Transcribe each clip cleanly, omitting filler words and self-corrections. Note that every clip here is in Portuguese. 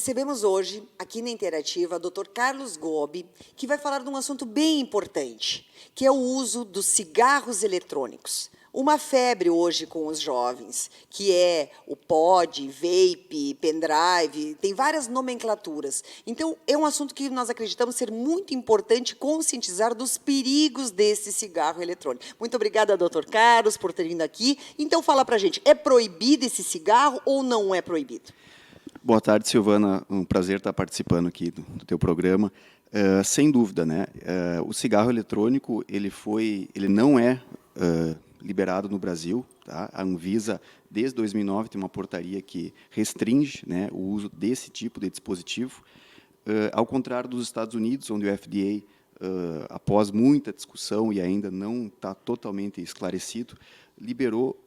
recebemos hoje, aqui na Interativa, o Dr. Carlos Gobi, que vai falar de um assunto bem importante, que é o uso dos cigarros eletrônicos. Uma febre hoje com os jovens, que é o pod, vape, pendrive, tem várias nomenclaturas. Então, é um assunto que nós acreditamos ser muito importante conscientizar dos perigos desse cigarro eletrônico. Muito obrigada, doutor Carlos, por ter vindo aqui. Então, fala pra gente, é proibido esse cigarro ou não é proibido? Boa tarde, Silvana. Um prazer estar participando aqui do teu programa. Sem dúvida, né? O cigarro eletrônico ele não é liberado no Brasil. Tá? A Anvisa, desde 2009, tem uma portaria que restringe, né, o uso desse tipo de dispositivo. Ao contrário dos Estados Unidos, onde o FDA, após muita discussão e ainda não está totalmente esclarecido, liberou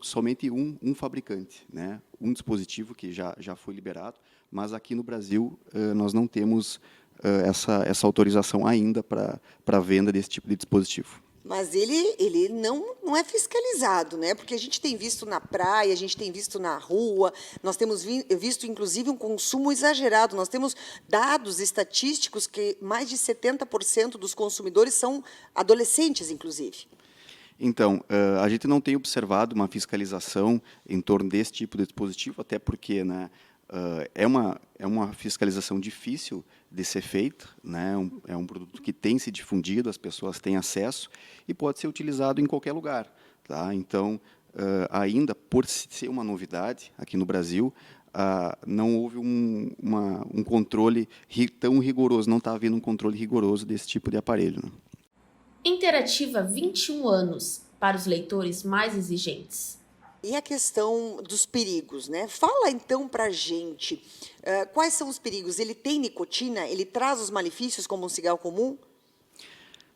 somente um fabricante, né? Um dispositivo que já foi liberado, mas aqui no Brasil nós não temos essa autorização ainda para a venda desse tipo de dispositivo. Mas ele não é fiscalizado, né? Porque a gente tem visto na praia, a gente tem visto na rua, nós temos visto, inclusive, um consumo exagerado. Nós temos dados estatísticos que mais de 70% dos consumidores são adolescentes, inclusive. Então, a gente não tem observado uma fiscalização em torno desse tipo de dispositivo, até porque, né, é uma fiscalização difícil de ser feita, né? É um produto que tem se difundido, as pessoas têm acesso e pode ser utilizado em qualquer lugar. Tá? Então, ainda por ser uma novidade aqui no Brasil, não houve um controle tão rigoroso, não está havendo um controle rigoroso desse tipo de aparelho. Né? Interativa 21 anos, para os leitores mais exigentes. E a questão dos perigos, né? Fala então para a gente, quais são os perigos? Ele tem nicotina? Ele traz os malefícios como um cigarro comum?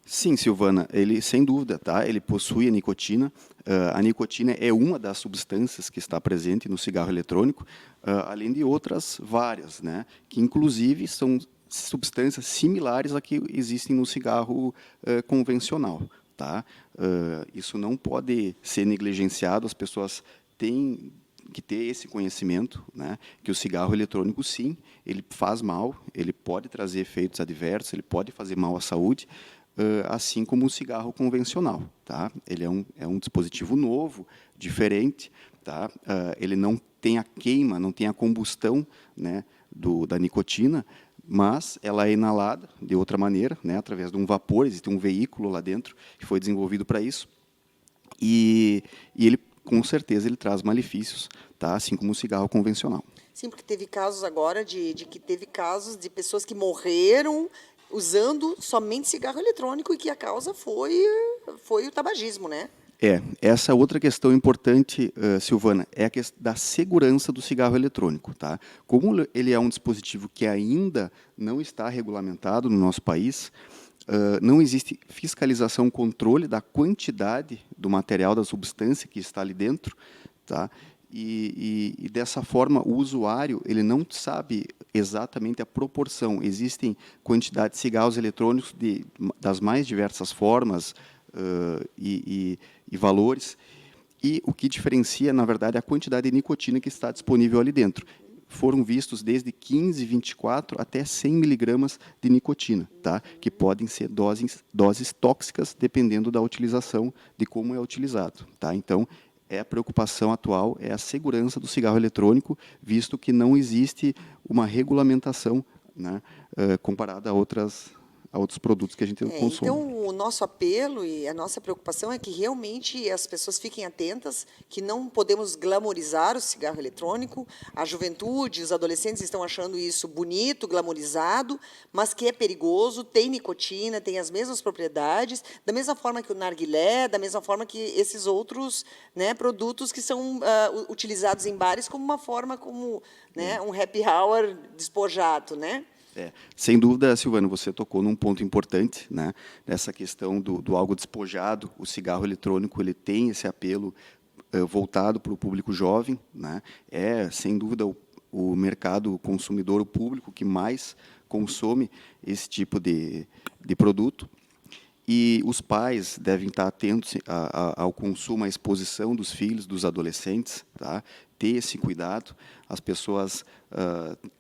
Sim, Silvana, ele sem dúvida, tá? Ele possui a nicotina. A nicotina é uma das substâncias que está presente no cigarro eletrônico, além de outras várias, né? Que inclusive são substâncias similares a que existem no cigarro convencional. Tá? Isso não pode ser negligenciado, as pessoas têm que ter esse conhecimento, né, que o cigarro eletrônico, sim, ele faz mal, ele pode trazer efeitos adversos, ele pode fazer mal à saúde, assim como o cigarro convencional. Tá? Ele é um dispositivo novo, diferente, tá? Ele não tem a queima, não tem a combustão, né, da nicotina, mas ela é inalada de outra maneira, né, através de um vapor, existe um veículo lá dentro que foi desenvolvido para isso, e ele, com certeza, ele traz malefícios, tá, assim como o cigarro convencional. Sim, porque teve casos agora de pessoas que morreram usando somente cigarro eletrônico e que a causa foi o tabagismo, né? Essa outra questão importante, Silvana, é a questão da segurança do cigarro eletrônico. Tá? Como ele é um dispositivo que ainda não está regulamentado no nosso país, não existe fiscalização, controle da quantidade do material, da substância que está ali dentro, tá? E dessa forma, o usuário ele não sabe exatamente a proporção. Existem quantidades de cigarros eletrônicos das mais diversas formas, e valores, e o que diferencia, na verdade, é a quantidade de nicotina que está disponível ali dentro. Foram vistos desde 15, 24 até 100 miligramas de nicotina, tá? Que podem ser doses tóxicas, dependendo da utilização, de como é utilizado. Tá? Então, a preocupação atual é a segurança do cigarro eletrônico, visto que não existe uma regulamentação, né, comparada a outros produtos que a gente consome. Então, o nosso apelo e a nossa preocupação é que realmente as pessoas fiquem atentas, que não podemos glamorizar o cigarro eletrônico. A juventude, os adolescentes estão achando isso bonito, glamorizado, mas que é perigoso, tem nicotina, tem as mesmas propriedades, da mesma forma que o narguilé, da mesma forma que esses outros, né, produtos que são utilizados em bares como uma forma, né, um happy hour despojado, né? Sem dúvida, Silvana, você tocou num ponto importante, né? Nessa questão do algo despojado. O cigarro eletrônico ele tem esse apelo voltado para o público jovem, né? Sem dúvida, o mercado consumidor, o público que mais consome esse tipo de produto. E os pais devem estar atentos ao consumo, à exposição dos filhos, dos adolescentes, tá? Ter esse cuidado. As pessoas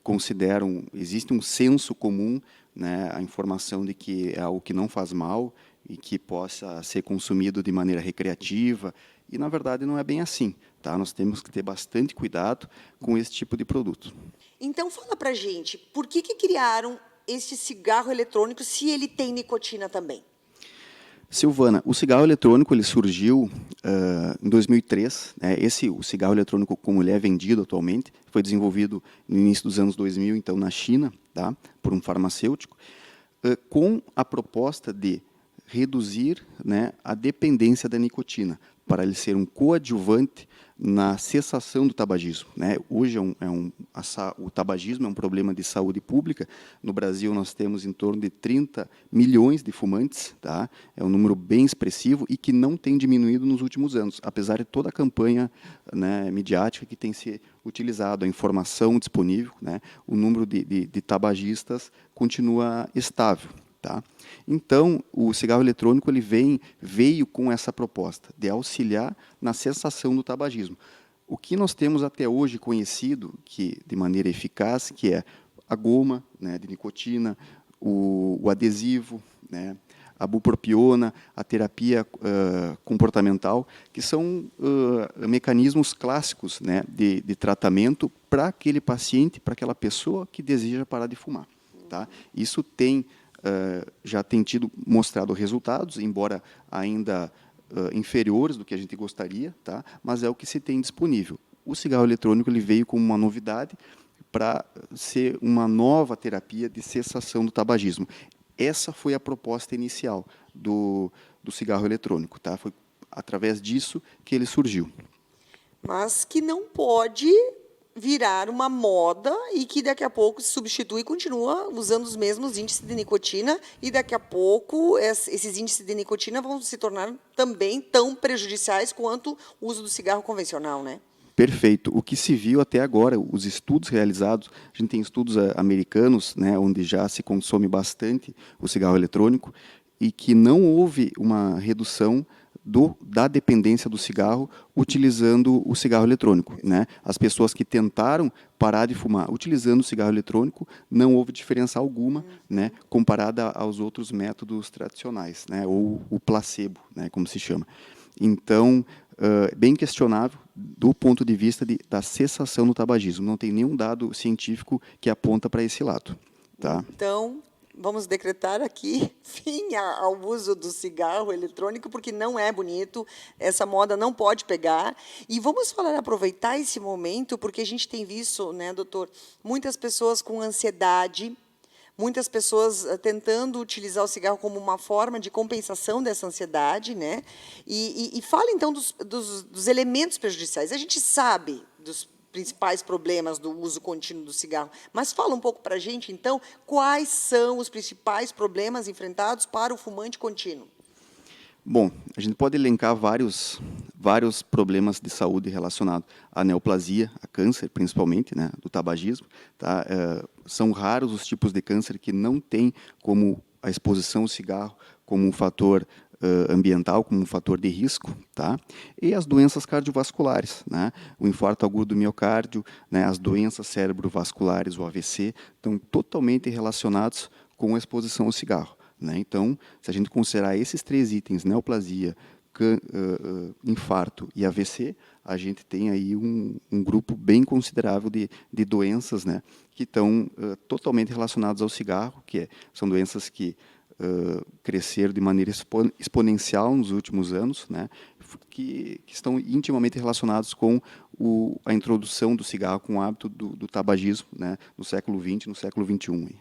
consideram, existe um senso comum, né, a informação de que é algo que não faz mal e que possa ser consumido de maneira recreativa, e, na verdade, não é bem assim. Tá? Nós temos que ter bastante cuidado com esse tipo de produto. Então, fala para a gente, por que criaram este cigarro eletrônico se ele tem nicotina também? Silvana, o cigarro eletrônico ele surgiu em 2003. Né? O cigarro eletrônico, como ele é vendido atualmente, foi desenvolvido no início dos anos 2000, então, na China, tá? Por um farmacêutico, com a proposta de reduzir, né, a dependência da nicotina, para ele ser um coadjuvante na cessação do tabagismo. Né? Hoje o tabagismo é um problema de saúde pública. No Brasil, nós temos em torno de 30 milhões de fumantes. Tá? É um número bem expressivo e que não tem diminuído nos últimos anos, apesar de toda a campanha, né, midiática que tem se utilizado, a informação disponível, né, o número de tabagistas continua estável. Tá? Então, o cigarro eletrônico ele veio com essa proposta de auxiliar na cessação do tabagismo. O que nós temos até hoje conhecido, que de maneira eficaz, que é a goma, né, de nicotina, o adesivo, né, a bupropiona, a terapia comportamental, que são mecanismos clássicos, né, de tratamento para aquele paciente, para aquela pessoa que deseja parar de fumar. Tá? Isso já tem mostrado resultados, embora ainda inferiores do que a gente gostaria, tá? Mas é o que se tem disponível. O cigarro eletrônico ele veio como uma novidade para ser uma nova terapia de cessação do tabagismo. Essa foi a proposta inicial do cigarro eletrônico. Tá? Foi através disso que ele surgiu. Mas que não pode virar uma moda e que daqui a pouco se substitui e continua usando os mesmos índices de nicotina, e daqui a pouco esses índices de nicotina vão se tornar também tão prejudiciais quanto o uso do cigarro convencional, né? Perfeito. O que se viu até agora, os estudos realizados, a gente tem estudos americanos, né, onde já se consome bastante o cigarro eletrônico, e que não houve uma redução da dependência do cigarro utilizando o cigarro eletrônico. Né? As pessoas que tentaram parar de fumar utilizando o cigarro eletrônico, não houve diferença alguma, né, comparada aos outros métodos tradicionais, né, ou o placebo, né, como se chama. Então, bem questionável do ponto de vista da cessação do tabagismo. Não tem nenhum dado científico que aponta para esse lado. Tá? Então, vamos decretar aqui fim ao uso do cigarro eletrônico, porque não é bonito, essa moda não pode pegar. E vamos aproveitar esse momento, porque a gente tem visto, né, doutor, muitas pessoas com ansiedade, muitas pessoas tentando utilizar o cigarro como uma forma de compensação dessa ansiedade, né? E fala, então, dos elementos prejudiciais. A gente sabe dos principais problemas do uso contínuo do cigarro, mas fala um pouco para a gente, então, quais são os principais problemas enfrentados para o fumante contínuo? Bom, a gente pode elencar vários problemas de saúde relacionados à neoplasia, a câncer, principalmente, né, do tabagismo. Tá? São raros os tipos de câncer que não têm como a exposição ao cigarro como um fator ambiental, como um fator de risco. Tá? E as doenças cardiovasculares, né? O infarto agudo do miocárdio, né, as doenças cerebrovasculares, o AVC, estão totalmente relacionados com a exposição ao cigarro. Né? Então, se a gente considerar esses 3 itens, neoplasia, infarto e AVC, a gente tem aí um grupo bem considerável de doenças, né, que estão totalmente relacionadas ao cigarro, são doenças que cresceram de maneira exponencial nos últimos anos, né, que estão intimamente relacionados com a introdução do cigarro, com o hábito do tabagismo, né, no século XX e no século XXI.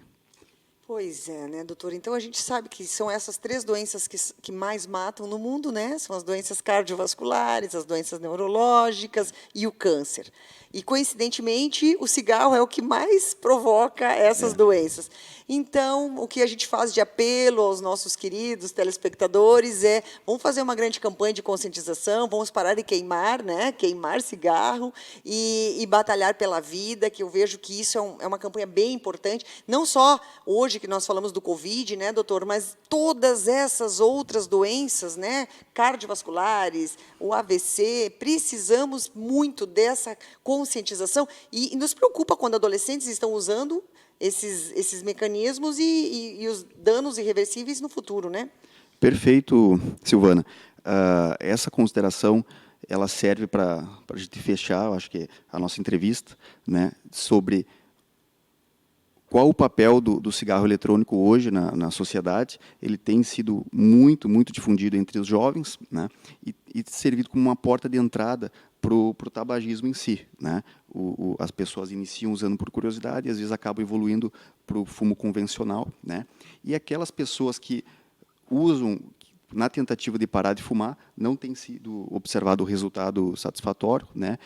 Pois é, né, doutor? Então, a gente sabe que são essas 3 doenças que mais matam no mundo, né? São as doenças cardiovasculares, as doenças neurológicas e o câncer. E, coincidentemente, o cigarro é o que mais provoca essas doenças. Então, o que a gente faz de apelo aos nossos queridos telespectadores é: vamos fazer uma grande campanha de conscientização, vamos parar de queimar, né? Queimar cigarro e batalhar pela vida, que eu vejo que isso é uma campanha bem importante, não só hoje, que nós falamos do Covid, né, doutor? Mas todas essas outras doenças, né, cardiovasculares, o AVC, precisamos muito dessa conscientização e nos preocupa quando adolescentes estão usando esses mecanismos e os danos irreversíveis no futuro, né? Perfeito, Silvana. Essa consideração ela serve para a gente fechar, eu acho que a nossa entrevista, né, sobre qual o papel do cigarro eletrônico hoje na sociedade. Ele tem sido muito difundido entre os jovens, né, e servido como uma porta de entrada para o tabagismo em si, né? As pessoas iniciam usando por curiosidade e às vezes acabam evoluindo para o fumo convencional, né? E aquelas pessoas que usam na tentativa de parar de fumar, não tem sido observado o resultado satisfatório, né?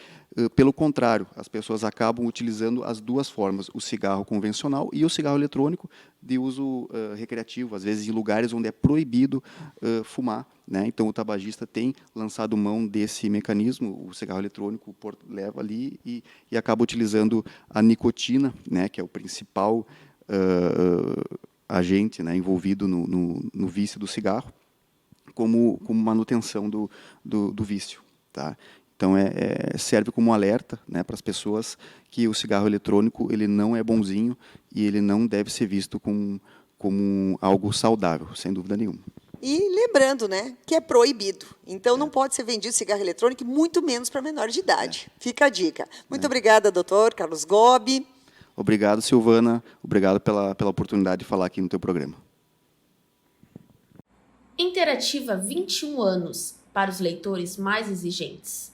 Pelo contrário, as pessoas acabam utilizando as duas formas, o cigarro convencional e o cigarro eletrônico de uso recreativo, às vezes em lugares onde é proibido fumar, né? Então o tabagista tem lançado mão desse mecanismo, o cigarro eletrônico leva ali e acaba utilizando a nicotina, né, que é o principal agente, né, envolvido no vício do cigarro, como manutenção do vício, tá? Então serve como alerta, né, para as pessoas que o cigarro eletrônico ele não é bonzinho e ele não deve ser visto como algo saudável, sem dúvida nenhuma. E lembrando, né, que é proibido. Então não pode ser vendido cigarro eletrônico, muito menos para menor de idade. Fica a dica. Muito obrigada, doutor Carlos Gobi. Obrigado, Silvana. Obrigado pela oportunidade de falar aqui no teu programa. Interativa 21 anos, para os leitores mais exigentes.